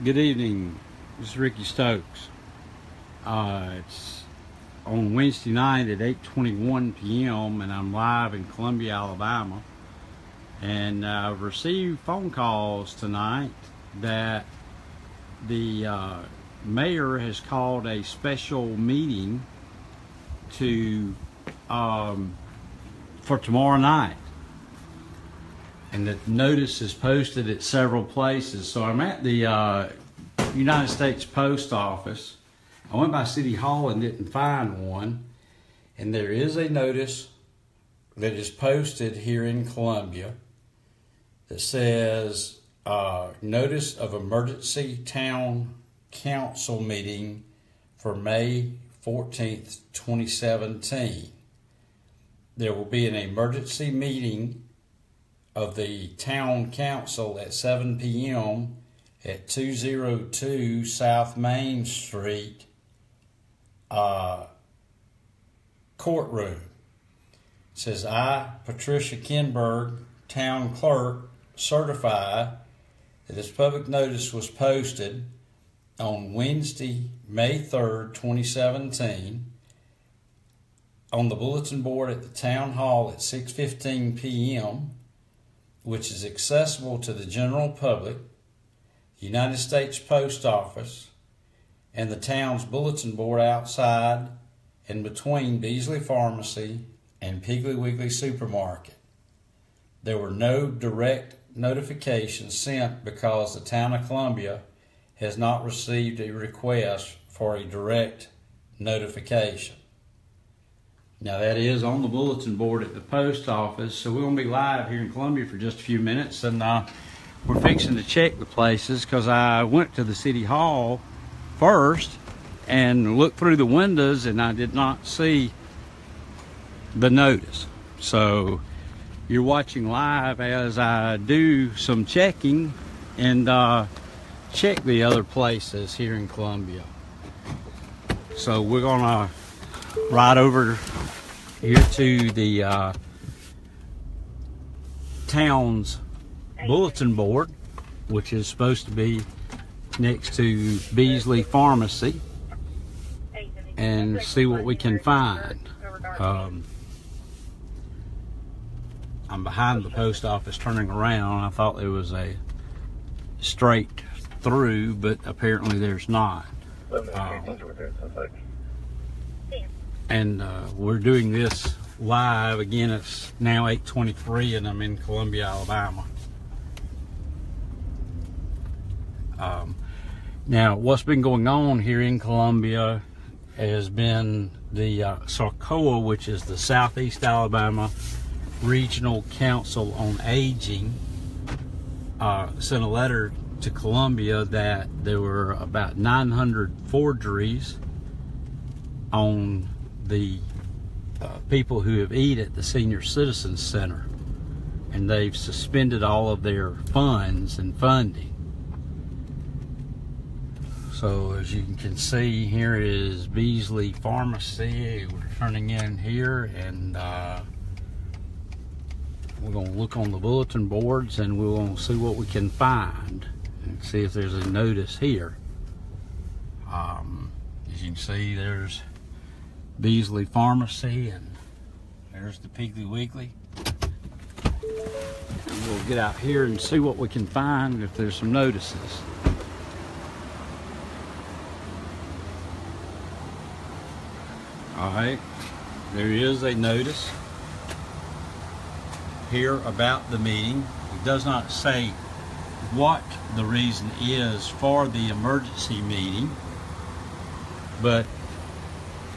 Good evening. This is Ricky Stokes. It's on Wednesday night at 8:21 p.m. and I'm live in Columbia, Alabama. And I've received phone calls tonight that the mayor has called a special meeting to for tomorrow night. And the notice is posted at several places. So I'm at the United States Post Office. I went by City Hall and didn't find one. And there is a notice that is posted here in Columbia that says, notice of emergency town council meeting for May 14th, 2017. There will be an emergency meeting of the town council at 7 p.m. at 202 South Main Street courtroom. It says, I, Patricia Kinberg, town clerk, certify that this public notice was posted on Wednesday, May 3rd, 2017 on the bulletin board at the town hall at 6:15 p.m. which is accessible to the general public, United States Post Office, and the town's bulletin board outside and between Beasley Pharmacy and Piggly Wiggly Supermarket. There were no direct notifications sent because the town of Columbia has not received a request for a direct notification. Now that is on the bulletin board at the post office, so we're going to be live here in Columbia for just a few minutes, and we're fixing to check the places because I went to the City Hall first and looked through the windows and I did not see the notice. So you're watching live as I do some checking and check the other places here in Columbia. So we're going to ride over here to the town's bulletin board, which is supposed to be next to Beasley Pharmacy, and see what we can find. I'm behind the post office turning around. I thought there was a straight through, but apparently there's not. And we're doing this live. Again, it's now 8:23 and I'm in Columbia, Alabama. Now, what's been going on here in Columbia has been the SARCOA, which is the Southeast Alabama Regional Council on Aging, sent a letter to Columbia that there were about 900 forgeries on the people who have eaten at the Senior Citizens Center, and they've suspended all of their funds and funding. So as you can see, here is Beasley Pharmacy. We're turning in here, and we're going to look on the bulletin boards and we're going to see what we can find and see if there's a notice here. As you can see, there's Beasley Pharmacy, and there's the Piggly Wiggly. And we'll get out here and see what we can find, if there's some notices. Alright, there is a notice here about the meeting. It does not say what the reason is for the emergency meeting, but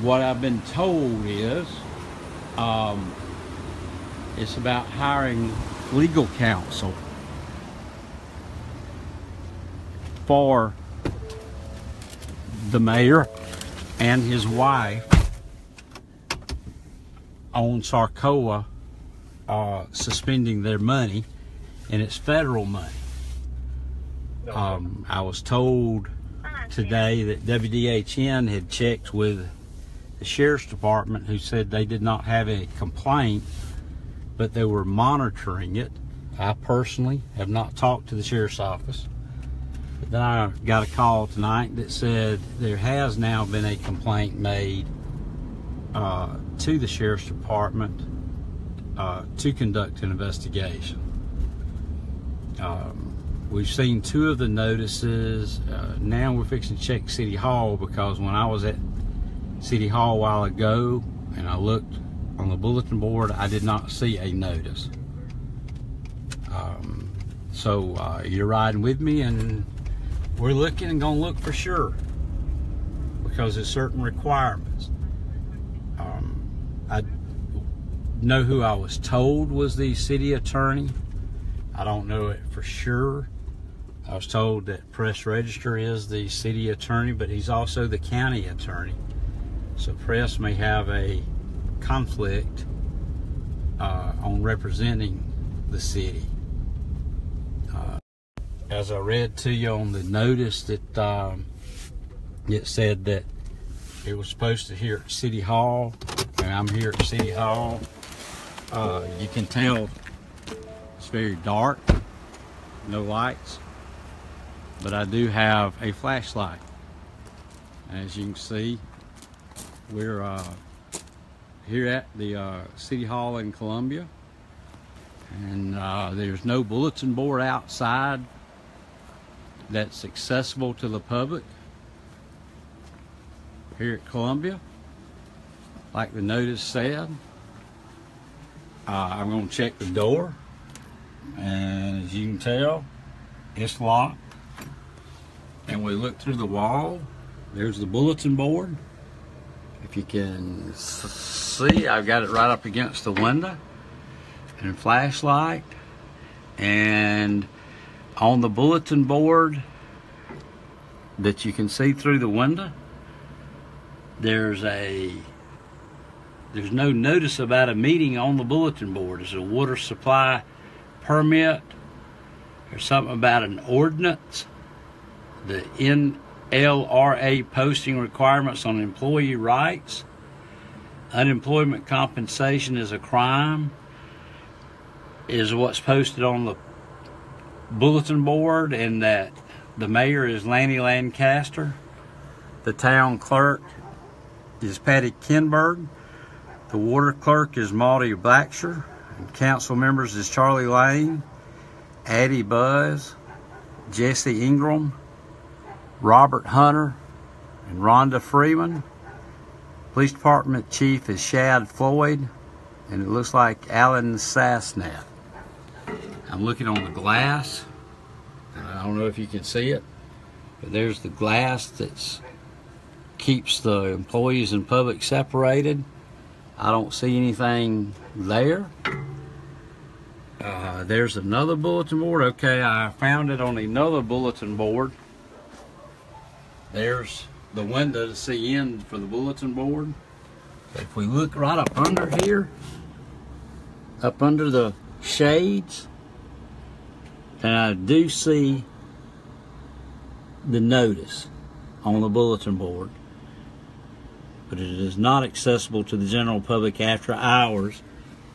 what I've been told is it's about hiring legal counsel for the mayor and his wife on SARCOA suspending their money, and it's federal money. I was told today that WDHN had checked with the Sheriff's Department, who said they did not have a complaint, but they were monitoring it. I personally have not talked to the Sheriff's Office. Then I got a call tonight that said there has now been a complaint made to the Sheriff's Department to conduct an investigation. We've seen 2 of the notices. Now we're fixing to check City Hall, because when I was at City Hall a while ago and I looked on the bulletin board, I did not see a notice. So you're riding with me, and we're looking and gonna look for sure, because there's certain requirements. I know who I was told was the city attorney. I don't know it for sure. I was told that Press Register is the city attorney, but he's also the county attorney. So Press may have a conflict on representing the city. As I read to you on the notice, that it said that it was posted here at City Hall, and I'm here at City Hall. You can tell it's very dark, no lights, but I do have a flashlight. As you can see, we're here at the City Hall in Columbia, and there's no bulletin board outside that's accessible to the public here at Columbia, like the notice said. I'm going to check the door, and as you can tell, it's locked. And we look through the wall, there's the bulletin board. If you can see, I've got it right up against the window, and a flashlight. And on the bulletin board that you can see through the window, there's no notice about a meeting on the bulletin board. There's a water supply permit. There's something about an ordinance, the NLRA posting requirements on employee rights. Unemployment compensation is a crime, is what's posted on the bulletin board, and that the mayor is Lanny Lancaster. The town clerk is Patty Kinberg. The water clerk is Maudie Blacksher. And council members is Charlie Lane, Addie Buzz, Jesse Ingram, Robert Hunter, and Rhonda Freeman. Police department chief is Shad Floyd, and it looks like Alan Sassnath. I'm looking on the glass. I don't know if you can see it, but there's the glass that keeps the employees and public separated. I don't see anything there. There's another bulletin board. Okay, I found it on another bulletin board. There's the window to see in for the bulletin board. If we look right up under here, up under the shades, and I do see the notice on the bulletin board, but it is not accessible to the general public after hours,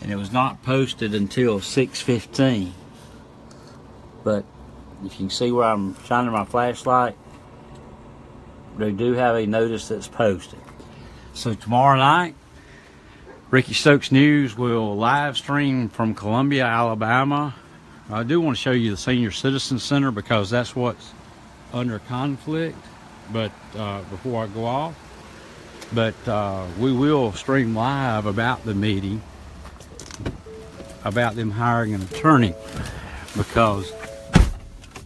and it was not posted until 6:15. But if you can see where I'm shining my flashlight, they do have a notice that's posted. So tomorrow night, Ricky Stokes News will live stream from Columbia, Alabama. I do want to show you the Senior Citizen Center, because that's what's under conflict. But before I go off, but we will stream live about the meeting, about them hiring an attorney, because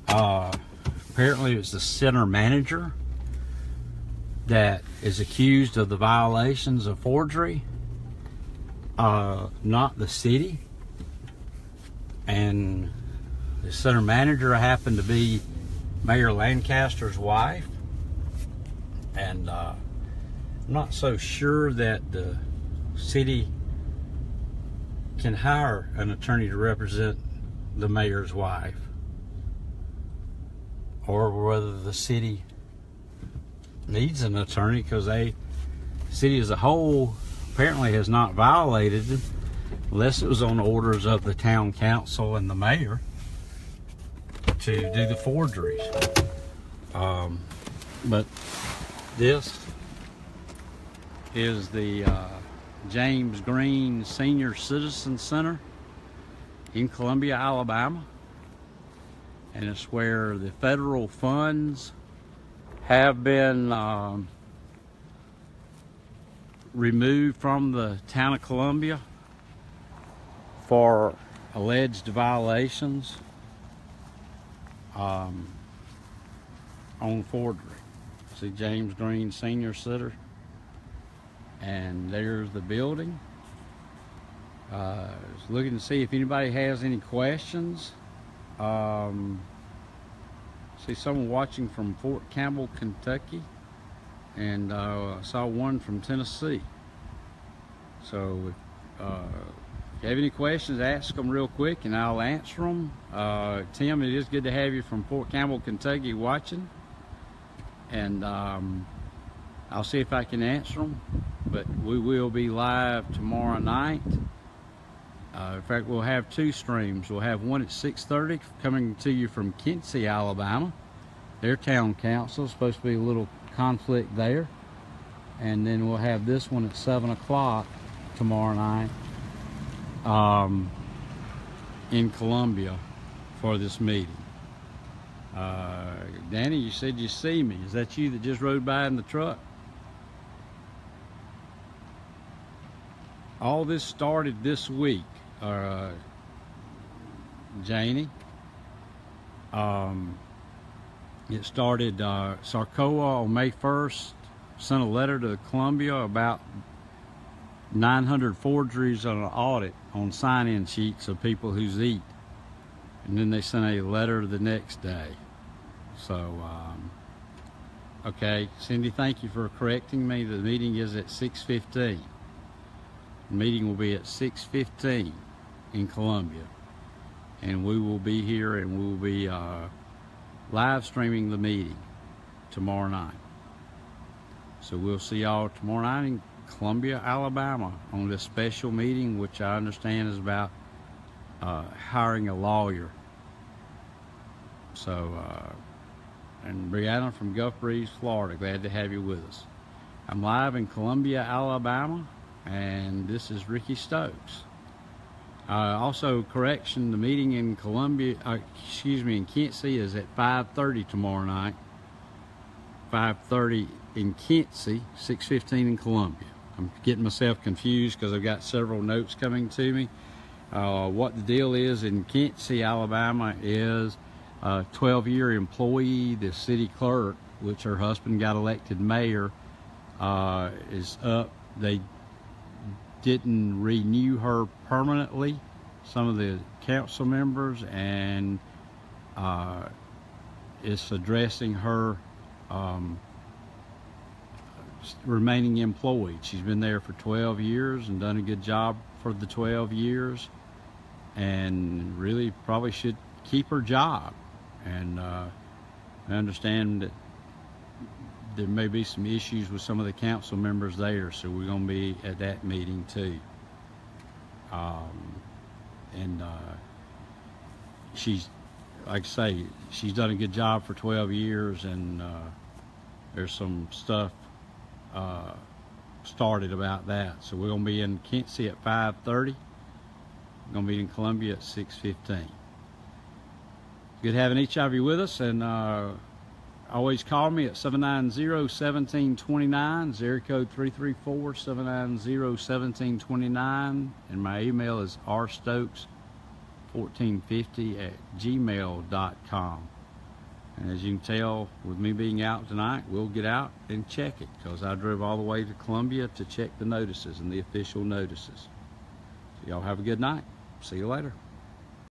apparently it's the center manager that is accused of the violations of forgery, not the city. And the center manager happened to be Mayor Lancaster's wife, and I'm not so sure that the city can hire an attorney to represent the mayor's wife, or whether the city needs an attorney, because the city as a whole apparently has not violated it, unless it was on orders of the town council and the mayor, to do the forgeries. But this is the James Green Senior Citizen Center in Columbia, Alabama. And it's where the federal funds have been removed from the town of Columbia for alleged violations on forgery. See James Green Senior Center, and there's the building. Just looking to see if anybody has any questions. See someone watching from Fort Campbell, Kentucky, and I saw one from Tennessee. So if you have any questions, ask them real quick and I'll answer them. Tim, it is good to have you from Fort Campbell, Kentucky watching, and I'll see if I can answer them. But we will be live tomorrow night. In fact, we'll have two streams. We'll have one at 6:30 coming to you from Quincy, Alabama. Their town council is supposed to be a little conflict there. And then we'll have this one at 7 o'clock tomorrow night in Columbia for this meeting. Danny, you said you see me. Is that you that just rode by in the truck? All this started this week. Janie. It started, Sarcoa on May 1st sent a letter to Columbia about 900 forgeries on an audit on sign-in sheets of people who's eat. And then they sent a letter the next day. So, okay, Cindy, thank you for correcting me. The meeting is at 6:15. The meeting will be at 6:15 in Columbia, and we will be here, and we will be live streaming the meeting tomorrow night. So we'll see y'all tomorrow night in Columbia, Alabama, on this special meeting, which I understand is about hiring a lawyer. So, and Brianna from Gulf Breeze, Florida, glad to have you with us. I'm live in Columbia, Alabama, and this is Ricky Stokes. Also, correction, the meeting in Columbia, in Quincy is at 5:30 tomorrow night. 5:30 in Quincy, 6:15 in Columbia. I'm getting myself confused because I've got several notes coming to me. What the deal is in Quincy, Alabama is a 12-year employee, the city clerk, which her husband got elected mayor, is up. They didn't renew her permanently, some of the council members, and it's addressing her remaining employed. She's been there for 12 years and done a good job for the 12 years, and really probably should keep her job. And I understand that there may be some issues with some of the council members there, so we're going to be at that meeting too. She's, like I say, she's done a good job for 12 years, and there's some stuff started about that. So we're going to be in Quincy at 5:30. We're going to be in Columbia at 6:15. Good having each of you with us, and always call me at 790-1729, area code 334-790-1729, and my email is rstokes1450@gmail.com. And as you can tell, with me being out tonight, we'll get out and check it, because I drove all the way to Columbia to check the notices and the official notices. So y'all have a good night. See you later.